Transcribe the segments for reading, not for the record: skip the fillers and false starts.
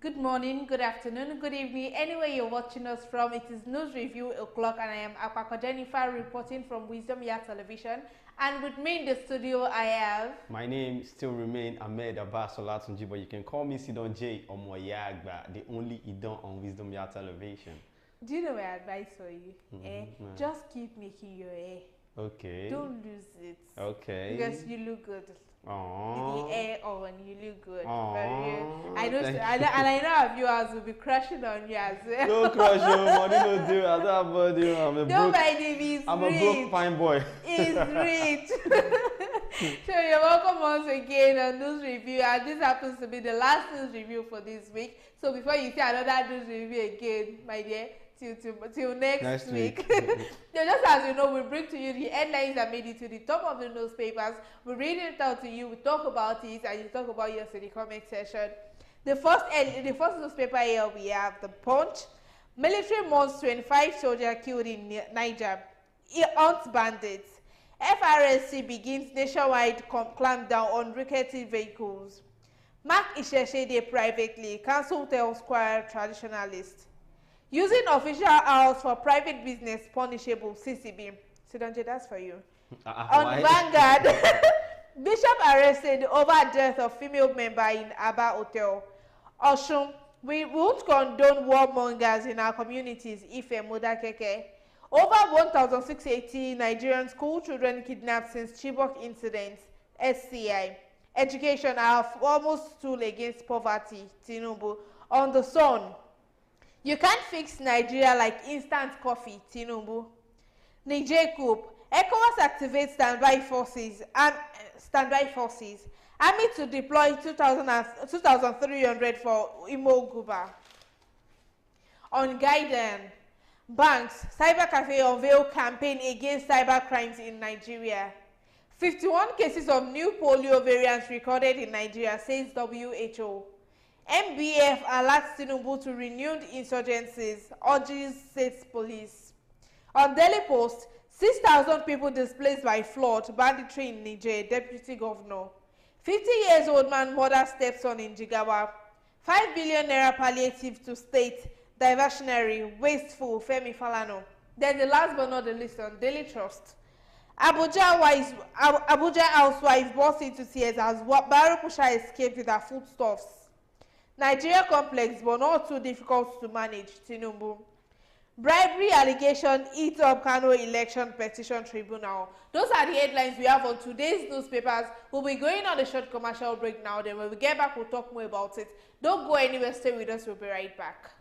Good morning, good afternoon, good evening. Anywhere you're watching us from, it is News Review o'clock, and I am Akpako Jennifer reporting from Wisdom Yard Television. And with me in the studio, I have... My name still remain Ahmed Abbas Olatunji, but you can call me Sidon J Omoyagba, the only Idon on Wisdom Yard Television. Do you know my advice for you? Just keep making your hair. Okay. Don't lose it. Okay. Because you look good. Aww. With the hair on, you look good. Aww. I know, and I know our viewers will be crushing on you as well. Don't crush your money, no do. I don't have money. Don't buy the I'm a broke fine boy. He's rich. So you're welcome once again on News Review, and this happens to be the last news review for this week. So before you see another news review again, my dear, till next week. So just as you know, we bring to you the headlines that made it to the top of the newspapers. We read it out to you, we talk about it, and you talk about yours in the comment section. The first newspaper here we have The Punch. Military mourns 25 soldiers killed in Niger. It hunts bandits. FRSC begins nationwide clampdown on rickety vehicles. Mark Isheshe Day privately. Council tells choir traditionalist. Using official hours for private business punishable. CCB. Sidonje, that's for you. On Vanguard, Bishop arrested over death of female member in Aba Hotel. Oshun, we won't condone warmongers in our communities. Ife Modakeke. Over 1,680 Nigerian school children kidnapped since Chibok incident. SCI. Education, our foremost tool against poverty. Tinubu. On the Sun. You can't fix Nigeria like instant coffee. Tinubu. Niger coup. ECOWAS activates standby forces. Army to deploy 2,300 for Imo Guba. On Gaiden. Banks, cyber cafe unveil campaign against cyber crimes in Nigeria. 51 cases of new polio variants recorded in Nigeria, says WHO. MBF alerts Tinubu to renewed insurgencies, urges state police. On Daily Post, 6,000 people displaced by flood, banditry in Niger, deputy governor. 50-year-old man murders stepson in Jigawa. 5 billion naira palliative to state. Diversionary, wasteful, Femi Falano. Then the last but not the least on Daily Trust. Abuja housewife burst into tears as Barukusha escaped with her foodstuffs. Nigeria complex but not too difficult to manage. Tinubu. Bribery allegation eats up Kano election petition tribunal. Those are the headlines we have on today's newspapers. We'll be going on a short commercial break now. Then when we get back, we'll talk more about it. Don't go anywhere. Stay with us. We'll be right back.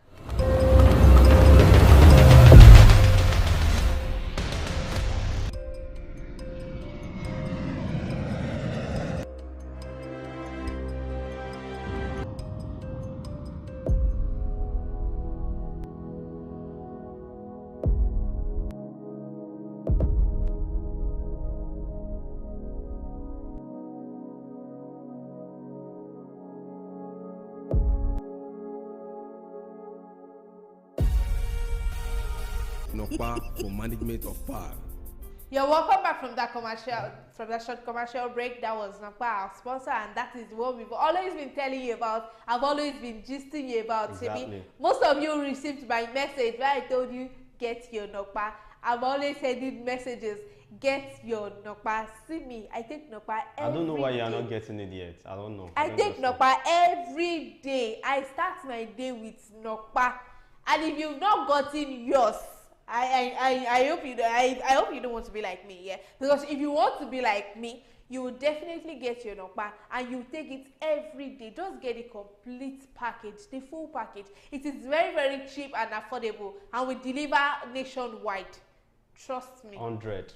Nokpa for management of power. You're welcome back from that short commercial break. That was Nokpa, our sponsor, and that is what we've always been telling you about. I've always been gisting you about. Exactly. Most of you received my message where I told you, get your Nokpa. I'm always sending messages, get your Nokpa. See me, I take Nokpa every day. I don't know why you're not getting it yet. I don't know. I take Nokpa every day. I start my day with Nokpa. And if you've not gotten yours, I hope you don't want to be like me, yeah. Because if you want to be like me, you will definitely get your Nokpa and you take it every day. Just get a complete package, the full package. It is very, very cheap and affordable, and we deliver nationwide. Trust me. 100.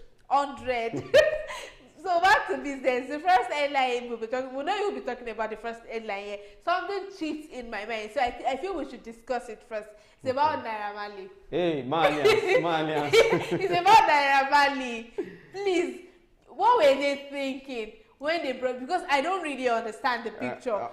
So back to business. The first headline we know you'll be talking about the first headline here. Something cheats in my mind, so I feel we should discuss it first. It's about Naira Marley. Hey, Malians. It's about Naira Marley. Please, what were they thinking when they brought? Because I don't really understand the picture.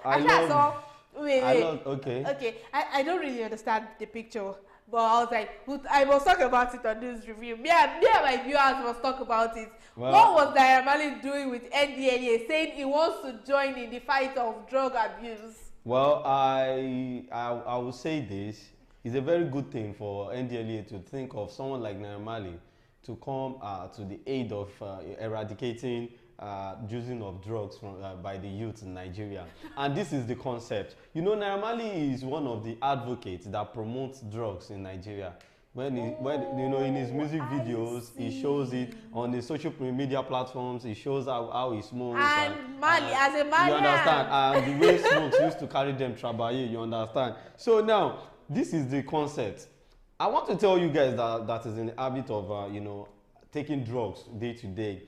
Okay. I don't really understand the picture. But I was like, I must talk about it on this review. Me and my viewers must talk about it. Well, what was Naira Marley doing with NDLEA saying he wants to join in the fight of drug abuse? Well, I will say this. It's a very good thing for NDLEA to think of someone like Naira Marley to come to the aid of eradicating using of drugs by the youth in Nigeria. And this is the concept. You know, Naira Marley is one of the advocates that promotes drugs in Nigeria. When you know, in his music videos, he shows it on the social media platforms. He shows how he smokes. And Mali, as a Malian. You understand? And the way smokes used to carry them trabaye. You understand? So now, this is the concept. I want to tell you guys that is in the habit of you know, taking drugs day to day.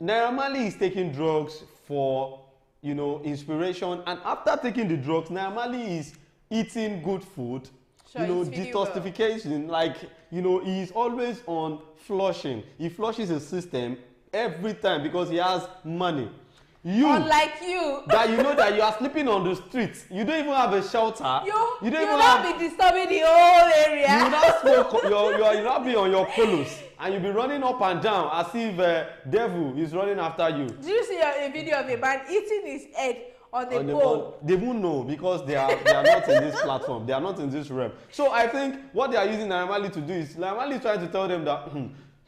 Naira Marley is taking drugs for, you know, inspiration, and after taking the drugs, Naira Marley is eating good food. Sure, you know, detoxification, like, you know, he's always on flushing. He flushes his system every time because he has money. You, unlike you, that you know that you are sleeping on the streets. You don't even have a shelter. You don't even have, be disturbing the whole area. You not smoke. You not be on your polos, and you be running up and down as if devil is running after you. Do you see a video of a man eating his head on the pole? They won't know because they are not in this platform. They are not in this realm. So I think what they are using Naira Marley to do is Naira Marley is trying to tell them that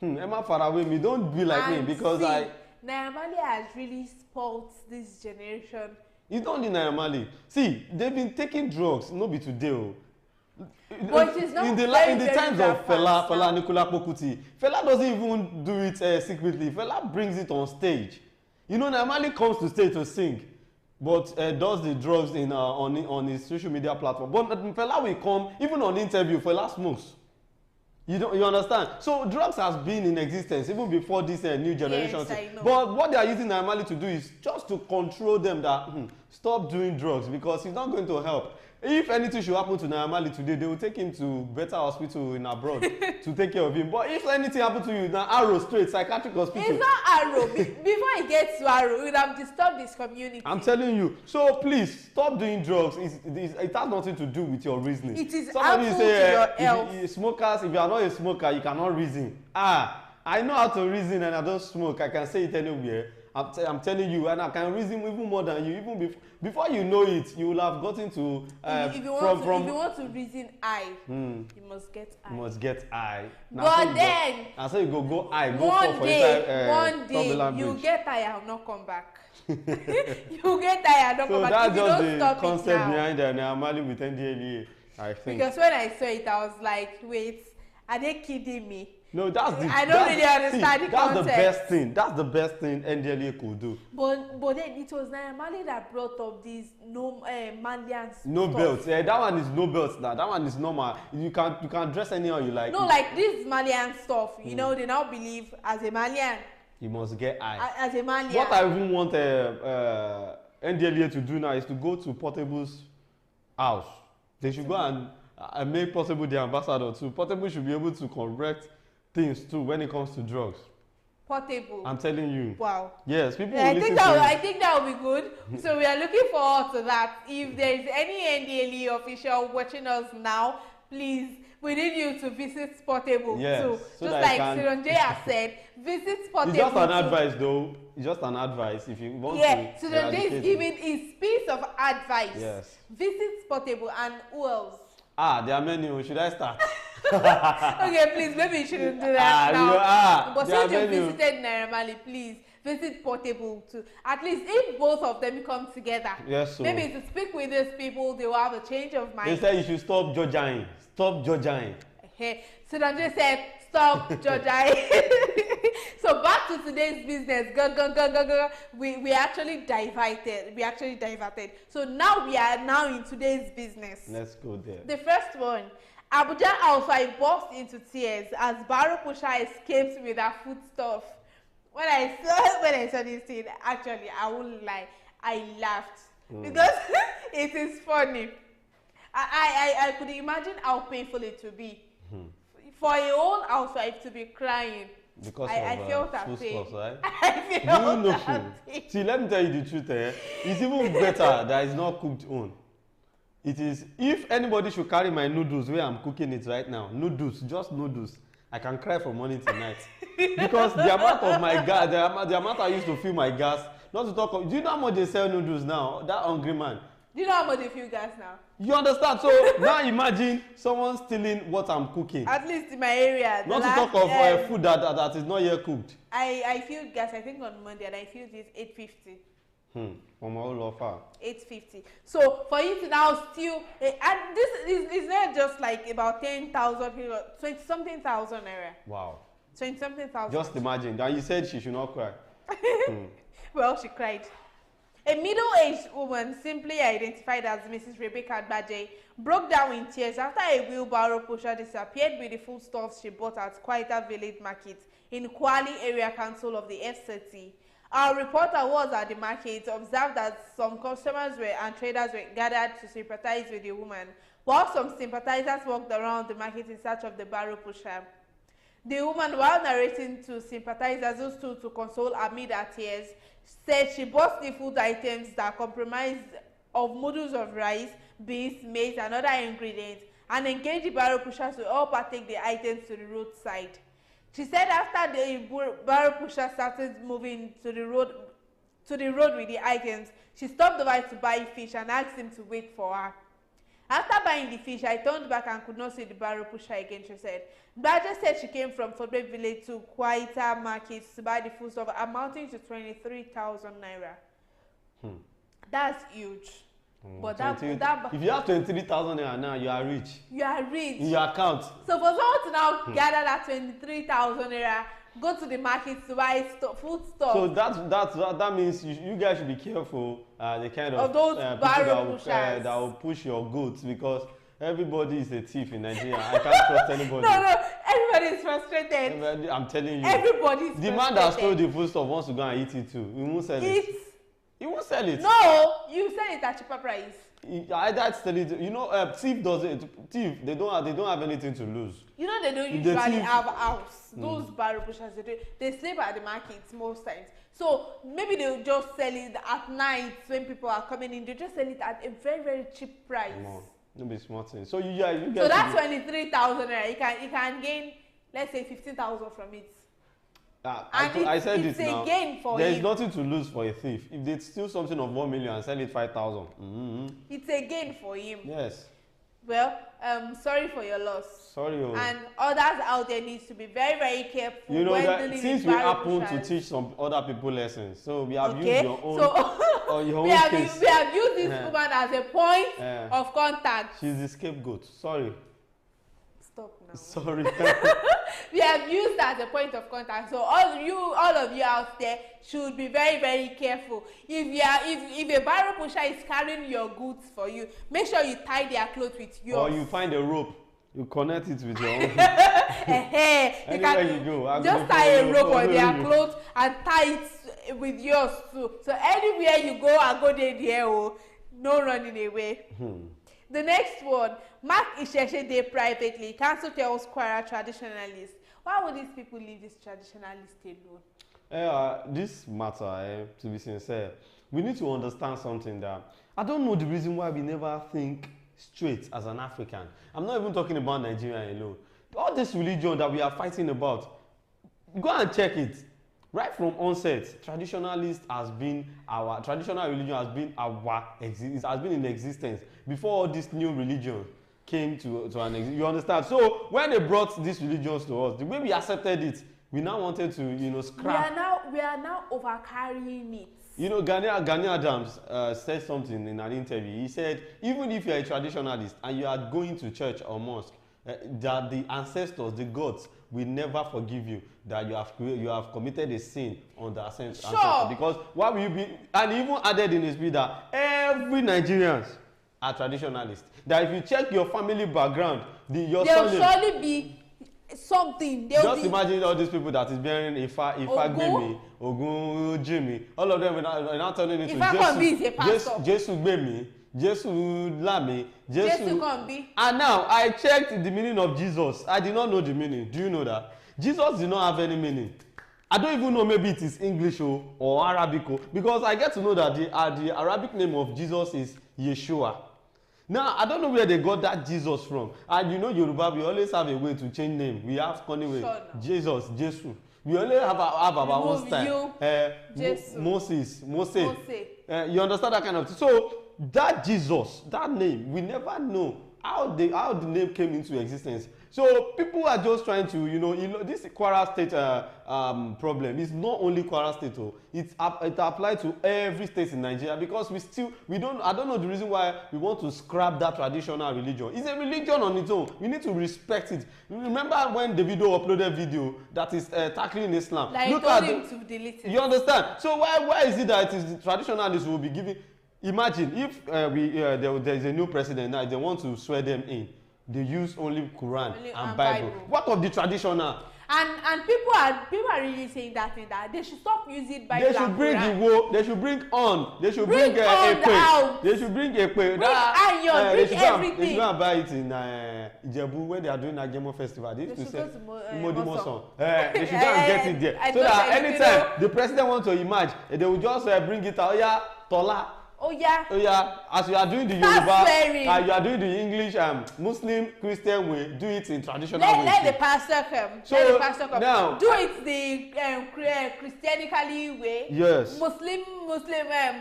Emma far away me, don't be like me because Naira Marley has really spoiled this generation. It's not only Naira Marley. See, they've been taking drugs, no be today. But it is not in the times of Fela Nicola Pokuti, Fela doesn't even do it secretly. Fela brings it on stage. You know, Naira Marley comes to stage to sing, but does the drugs on his social media platform. But Fela will come, even on interview, Fela smokes. You understand? So drugs has been in existence even before this new generation. Yes, I know. But what they are using Naira Marley to do is just to control them that stop doing drugs because it's not going to help. If anything should happen to Naira Marley today, they will take him to better hospital in abroad to take care of him. But if anything happen to you, now Arrow straight psychiatric hospital. It's not Arrow. Before he gets to Arrow, it would have disturbed his community. I'm telling you. So please stop doing drugs. It has nothing to do with your reasoning. It is harmful to your health. Smokers, if you are not a smoker, you cannot reason. I know how to reason and I don't smoke. I can say it anywhere. I'm telling you, and I can reason even more than you. Even before you know it, you will have gotten to. If you want to reason you must get I. You must get I. But then, I say you go I. Go one for day, you get I and not come back. You get I and not come back. So that's just the concept behind the Naira Marley with NDLEA, I think. Because when I saw it, I was like, wait, are they kidding me? No, that's the. I don't really understand the concept. That's the best thing. That's the best thing NDLEA could do. But then it was Naira Marley that brought up these Malian stuff. No belts. Yeah, that one is no belts now. That one is normal. You can dress anyhow you like. No, like this Malian stuff. You know, they now believe as a Malian. You must get eye. As a Malian. What I even want NDLEA to do now is to go to Portable's house. They should go and make Portable the ambassador too. Portable should be able to correct things too when it comes to drugs. Portable. I'm telling you. Wow. Yes, people I will think that will be good. So we are looking forward to that. If there is any NDLEA official watching us now, please, we need you to visit Portable too. So just like Sidonje has said, visit Portable. It's just an advice though. It's just an advice if you want to. Yeah, Sidonje is giving his piece of advice. Yes. Visit Portable and who else? There are many. Should I start? Okay, please, maybe you shouldn't do that now. But since you visited Naira Marley, please visit Portable too. At least if both of them come together, yes, so maybe to speak with these people, they will have a change of mind. They said you should stop judging. Stop judging. Okay, so Sidonje said stop judging. So back to today's business. We actually diverted. So now we are in today's business. Let's go there. The first one. Abuja housewife burst into tears as Baro Pusha escapes with her foodstuff. When I saw this thing, actually, I won't lie, I laughed because it is funny. I could imagine how painful it would be for a whole housewife to be crying. Because I felt that pain. Right? I felt that pain. See, let me tell you the truth. It's even better that it's not cooked on. It is, if anybody should carry my noodles where I'm cooking it right now, noodles, just noodles, I can cry from morning to night. Because the amount of my gas, the amount I used to fill my gas, not to talk of, do you know how much they sell noodles now? That hungry man, Do you know how much they fuel gas now? You understand? So now imagine someone stealing what I'm cooking. At least in my area. Not to talk of food that is not yet cooked. I fueled gas, I think on Monday, and I fueled it 850. For my whole offer. 850. So for you to now steal, and this is not just like about 10,000 people, 20-something thousand naira. Wow. 20-something thousand. Just imagine. And you said she should not cry. Well, she cried. A middle-aged woman, simply identified as Mrs. Rebecca Baje, broke down in tears after a wheelbarrow pusher disappeared with the foodstuffs she bought at Kwaita Village Market in Kwali Area Council of the FCT. Our reporter was at the market, observed that some customers and traders were gathered to sympathize with the woman, while some sympathizers walked around the market in search of the barrow pusher. The woman, while narrating to sympathizers who stood to console amid her tears, said she bought the food items that comprised of noodles of rice, beans, maize, and other ingredients, and engaged the barrow pushers to all partake the items to the roadside. She said after the barrow pusher started moving to the road with the items, she stopped over to buy fish and asked him to wait for her. After buying the fish, I turned back and could not see the barrow pusher again, she said. Baja said she came from Fodbe Village to Kwaita Market to buy the foodstuff amounting to 23,000 naira. That's huge. But if you have 23,000 naira now, you are rich. You are rich. In your account. So for someone to now gather that 23,000 naira, go to the market to buy food stuff. So that means you guys should be careful the kind of those barrow pushers that will push your goods, because everybody is a thief in Nigeria. I can't trust anybody. No, everybody is frustrated. I'm telling you. Everybody is frustrated. The man that stole the food stuff wants to go and eat it too. He won't sell it. He won't sell it. No, you sell it at cheaper price. Either sell it. You know, thief they don't have anything to lose. You know, they don't usually have a house. Those barrow pushers, they sleep at the markets most times. So maybe they'll just sell it at night when people are coming in. They just sell it at a very, very cheap price. No be smart thing. So you get. So that's 23,000 naira. You can gain, let's say, 15,000 from it. I said it now. It's a gain for him. There is nothing to lose for a thief. If they steal something of 1 million and sell it 5,000. It's a gain for him. Yes. Well, sorry for your loss. Sorry. And others out there needs to be very, very careful. You know that since we happen to teach some other people lessons, so we have used your own. Or your own case. We have used this woman as a point of contact. She's the scapegoat. Sorry. Stop now. Sorry. We have used that as a point of contact. So all of you out there should be very, very careful. If a barrow pusher is carrying your goods for you, make sure you tie their clothes with yours. Or you find a rope, you connect it with your own. Anywhere you go, just tie a rope on their clothes and tie it with yours too. So anywhere you go, I go there. Oh, no running away. The next one, Mark Isheshe Day privately. Council tells Kwara traditionalists. Why would these people leave this traditionalist alone? This matter, to be sincere, we need to understand something that I don't know the reason why we never think straight as an African. I'm not even talking about Nigeria alone. All this religion that we are fighting about, go and check it. Right from onset, traditional religion has been in existence before all this new religion came to an existence. You understand? So when they brought these religions to us, the way we accepted it, we now wanted to scrap. We are now overcarrying it. You know, Gani Adams said something in an interview. He said, even if you're a traditionalist and you are going to church or mosque, that the ancestors, the gods, will never forgive you that you have committed a sin on the ancestor. Because why will you be? And he even added in his speech that every Nigerians are traditionalists. That if you check your family background, there'll surely be something. Imagine all these people that is bearing Ifa Gbemi, Ogun Jimmy, all of them are now turning into Jesus Gbemi, Jesus Lami, Jesus Kambi. And now I checked the meaning of Jesus. I did not know the meaning. Do you know that? Jesus did not have any meaning. I don't even know, maybe it is English or Arabic, because I get to know that the Arabic name of Jesus is Yeshua. Now, I don't know where they got that Jesus from. And you know, Yoruba, we always have a way to change name. We have funny way. Jesus, Jesus. We only have our own style. Moses. You understand that kind of thing. So, that Jesus, that name, we never know how the name came into existence. So people are just trying to, this Kwara State problem is not only Kwara State. It applies to every state in Nigeria, because I don't know the reason why we want to scrap that traditional religion. It's a religion on its own. We need to respect it. Remember when Davido uploaded video that is tackling Islam? Like, look told at him to delete it. You understand? So why is it that it is the traditionalists who will be giving? Imagine if there is a new president now, they want to swear them in. They use only Quran and Bible. What of the traditional? And people are really saying that they should stop using Bible. They should bring Iwo. They should bring on. They should bring out. They should bring Ekpe. Bring iron. Bring everything. They should go and buy it in Ijebu when they are doing Agemo festival. They used to say Modimoson. They should go and get it there, so that anytime the president wants to emerge, they will just bring it out. Yeah, Tola. Oh yeah. As you are doing the Yoruba, you are doing the English Muslim Christian way, do it in traditional way. Let the pastor come. So let the pastor come. Now, do it the Christianically way. Yes. Muslim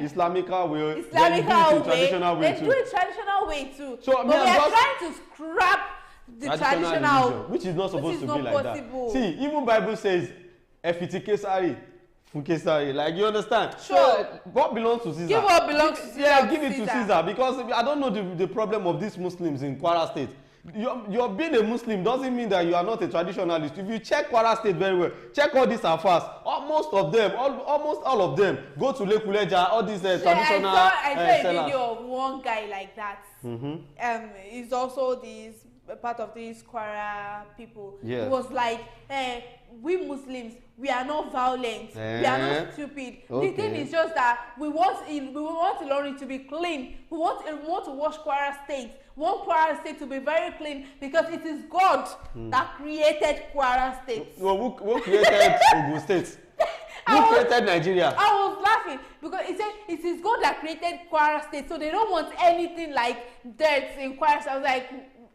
Islamical way. Islamical way. Traditional way too. Do it traditional way too. So but we are trying to scrap the traditional religion, which is not supposed to be like possible. that. See, even Bible says, "Efiti Kesari." Like, you understand? Sure. So what belongs to Caesar? Give what belongs to Caesar. Yeah, give it to Caesar, because I don't know the problem of these Muslims in Kwara State. You're being a Muslim doesn't mean that you are not a traditionalist. If you check Kwara State very well, check all these afars. Almost all of them go to Lekuleja. All these traditional. I saw a video of one guy like that. He's also part of these Kwara people. Yeah. It was like, we Muslims, we are not violent, we are not stupid. Okay. The thing is just that we want Ilorin to be clean. We want to wash Kwara State. We want Kwara State to be very clean, because it is God that created Kwara State. Well, who created Ogun State? Who created Nigeria? I was laughing because it said it is God that created Kwara State, so they don't want anything like dirt in Kwara State. I was like,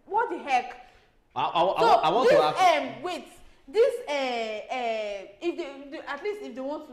what the heck? I want to ask. Wait. This if they at least if they want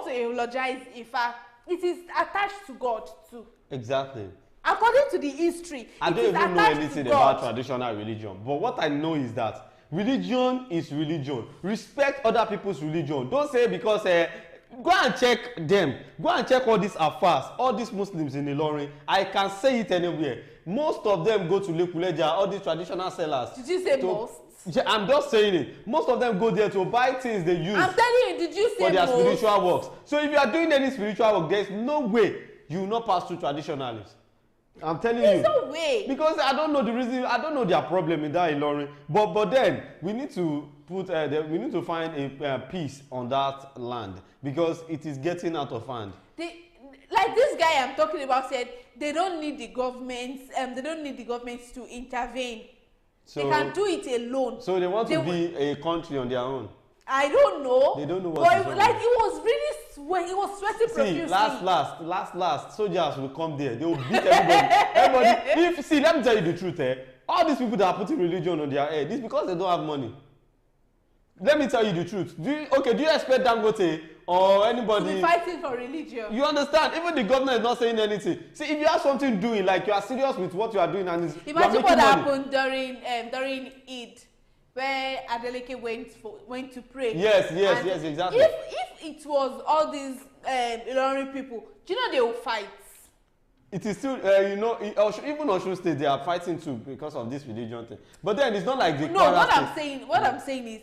to eulogize Ifa, it is attached to God too. Exactly. According to the history, I don't even know anything about traditional religion, but what I know is that religion is religion. Respect other people's religion. Don't say because go and check them. Go and check all these affairs, all these Muslims in Ilorin. I can say it anywhere. Most of them go to Lekuleja, all these traditional sellers. Did you say most? I'm just saying it. Most of them go there to buy things they use. I'm telling you, did you say for their most? Spiritual works. So if you are doing any spiritual work, there's no way you will not pass through traditionalists. I'm telling you. There's no way. Because I don't know the reason. I don't know their problem in that Ilorin. But then we need to we need to find a peace on that land, because it is getting out of hand. Like this guy I'm talking about said, they don't need the government. They don't need the government to intervene. So, they can do it alone. So they want to be a country on their own. I don't know. They don't know what to do. Like, it was really he was sweating profusely. Last, soldiers will come there. They will beat everybody. Let me tell you the truth. All these people that are putting religion on their head, it's because they don't have money. Let me tell you the truth. Do you expect Dangote or anybody to be fighting for religion? You understand? Even the government is not saying anything. See, if you have something doing, like you are serious with what you are doing, and imagine what happened during Eid, where Adeleke went to pray. Yes, exactly. If it was all these Ilorin people, do you know they will fight? It is still, even Osun State, they are fighting too because of this religion thing. But then it's not like the. No, what I'm saying is,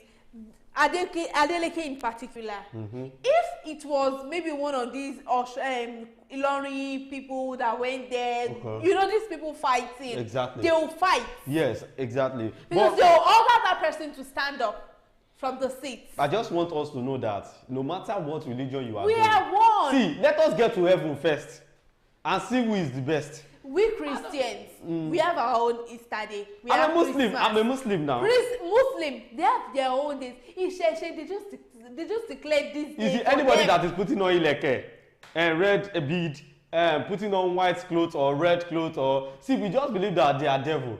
Adeleke in particular, if it was maybe one of these Ilorin people that went there, these people fighting, exactly, they will fight. Yes, exactly. Because they will order that person to stand up from the seat. I just want us to know that no matter what religion you are we are one. See, let us get to heaven first and see who is the best. We Christians, we have our own Easter day. I'm a Muslim now. Muslim, they have their own days. They just declared this day. Is it anybody that is putting on ileke and red bead, putting on white clothes or red clothes, or see, we just believe that they are devil.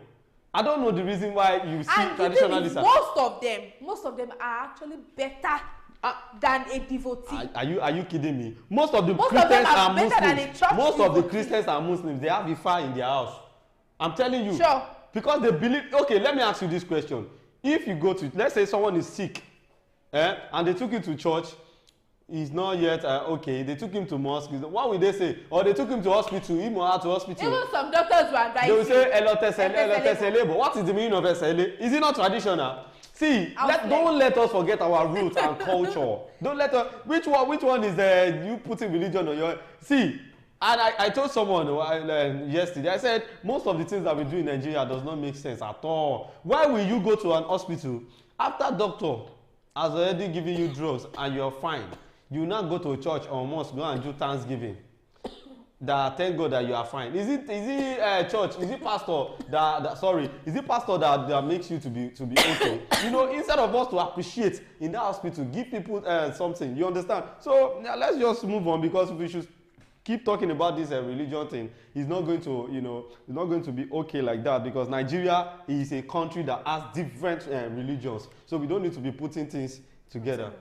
I don't know the reason why you see traditionalists. Most of them are actually better than a devotee. Are you kidding me? Most of the Most Christians of them are are better than Muslims. a church Most of the devotee. Christians are Muslims. They have Ifa in their house. I'm telling you. Sure. Because they believe. Okay, let me ask you this question. If you go to, let's say someone is sick, and they took you to church, he's not yet okay. They took him to mosque. What will they say? Or they took him to hospital. Him or her to hospital. Even some doctors will advise They will say you. but what is the meaning of SLA? Is it not traditional? See, don't let us forget our roots and culture. Don't let us. Which one is you putting religion on your? See, and I told someone yesterday. I said most of the things that we do in Nigeria does not make sense at all. Why will you go to an hospital after doctor has already given you drugs and you're fine? You now go to a church or mosque, go and do thanksgiving. That thank God that you are fine. Is it church? Is it pastor is it pastor that makes you to be okay? You know, instead of us to appreciate in that hospital, give people something. You understand? So now let's just move on, because we should keep talking about this religion thing. It's not going to, it's not going to be okay like that, because Nigeria is a country that has different religions. So we don't need to be putting things together.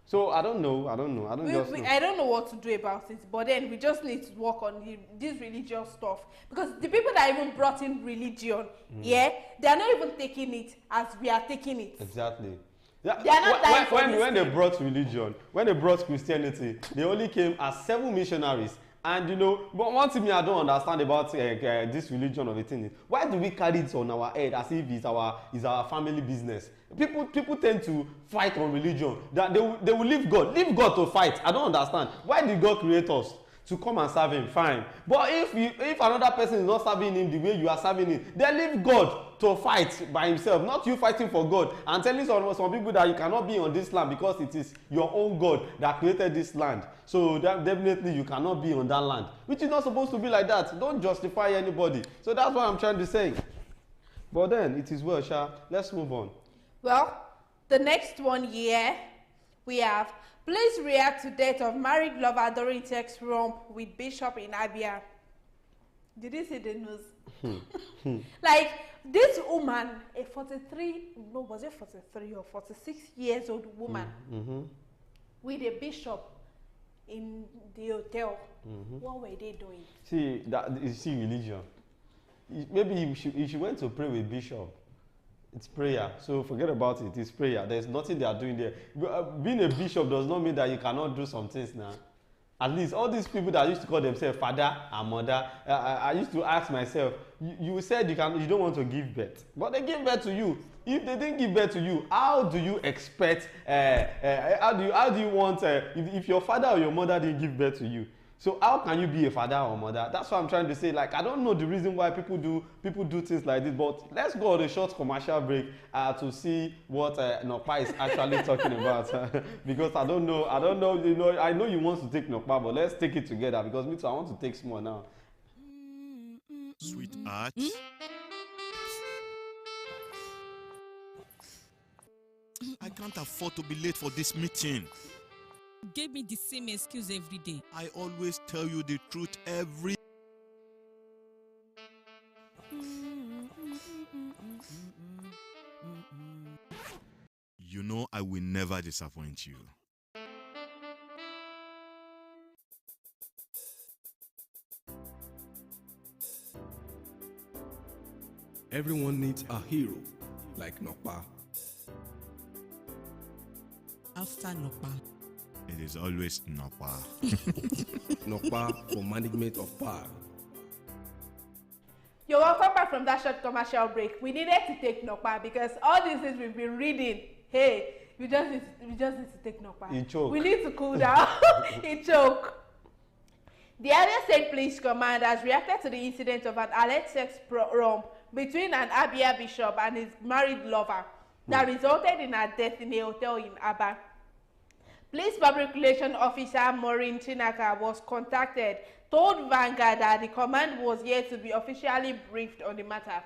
So I don't know. I don't know what to do about it, but then we just need to work on this religious stuff, because the people that even brought in religion, they are not even taking it as we are taking it. Exactly. Yeah. They are not when they brought religion, when they brought Christianity, they only came as 7 missionaries. And but one thing I don't understand about this religion of a thing is, why do we carry it on our head as if it's our family business? People tend to fight on religion. That they will leave God to fight. I don't understand. Why did God create us? To come and serve him, fine. But if another person is not serving him the way you are serving him, then leave God to fight by himself, not you fighting for God and telling some people that you cannot be on this land because it is your own God that created this land. So definitely you cannot be on that land, which is not supposed to be like that. Don't justify anybody. So that's what I'm trying to say. But then it is well, Sha. Let's move on. Well, the next one here we have: please react to death of married lover during sex romp with bishop in Abia. Did you see the news? Like, this woman, a 43 or 46 years old woman, with a bishop in the hotel. What were they doing? See religion. Maybe if she went to pray with bishop, it's prayer. So forget about it. It's prayer. There's nothing they are doing there. Being a bishop does not mean that you cannot do some things now. At least all these people that used to call themselves father and mother, I used to ask myself, you said you don't want to give birth, but they give birth to you. If they didn't give birth to you, how do you expect? How do you want? If your father or your mother didn't give birth to you, so how can you be a father or mother? That's what I'm trying to say. Like, I don't know the reason why people do things like this, but let's go on a short commercial break to see what Nokpa is actually talking about. Because I don't know. I know you want to take Nokpa, but let's take it together, because me too, I want to take small now. Sweetheart. I can't afford to be late for this meeting. Gave me the same excuse every day. I always tell you the truth every. You know I will never disappoint you. Everyone needs a hero like Nokpa. After Nokpa, It is always Nokpa. Nokpa for management of power. You're welcome back from that short commercial break. We needed to take Nokpa because all these things we've been reading, hey, we just need to take Nokpa. It choke. We need to cool down. It choke. The Abia State Police Command has reacted to the incident of an alleged sex romp between an Abia bishop and his married lover that resulted in her death in a hotel in Aba. Police Public Relations Officer Maureen Chinaka was contacted, told Vanguard that the command was yet to be officially briefed on the matter.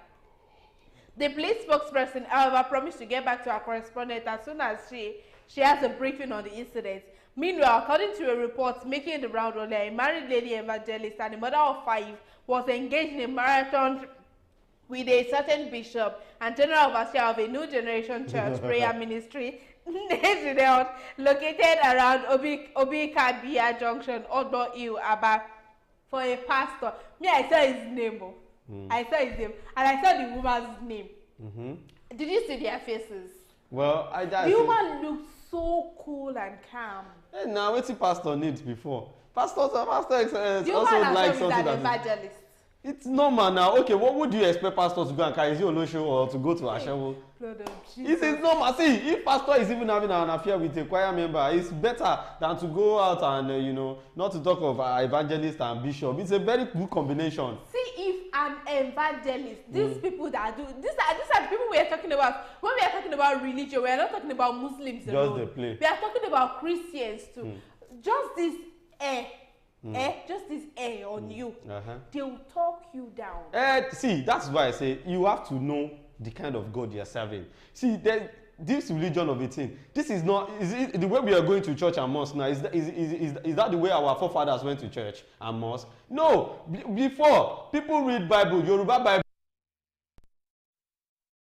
The police spokesperson, however, promised to get back to our correspondent as soon as she has a briefing on the incident. Meanwhile, according to a report making the round earlier, a married lady evangelist and a mother of 5 was engaged in a marathon with a certain bishop and general overseer of a new generation church prayer ministry located around Obi-Kabia Junction, Odo Hill, Aba, for a pastor. Me, I saw his name. I saw his name, and I saw the woman's name. Did you see their faces? Well, the woman looked so cool and calm. Hey, now, what's the pastor needs before? Pastor excellence the also like something an that evangelist. It's normal now. Okay, what would you expect pastors to go and carry Olosho or to go to Ashewo? It is normal. See, if pastor is even having an affair with a choir member, it's better than to go out and, you know, not to talk of evangelist and bishop. It's a very good combination. See, if an evangelist, these people that do, these are the people we are talking about. When we are talking about religion, we are not talking about Muslims alone. Just the play. We are talking about Christians too. Just this air. Just this air on you, they will talk you down. See, that's why I say you have to know the kind of God you are serving. See, this religion of a thing, this is not, is it the way we are going to church and mosque now? Is that the way our forefathers went to church and mosque? No, before, people read Bible, Yoruba Bible.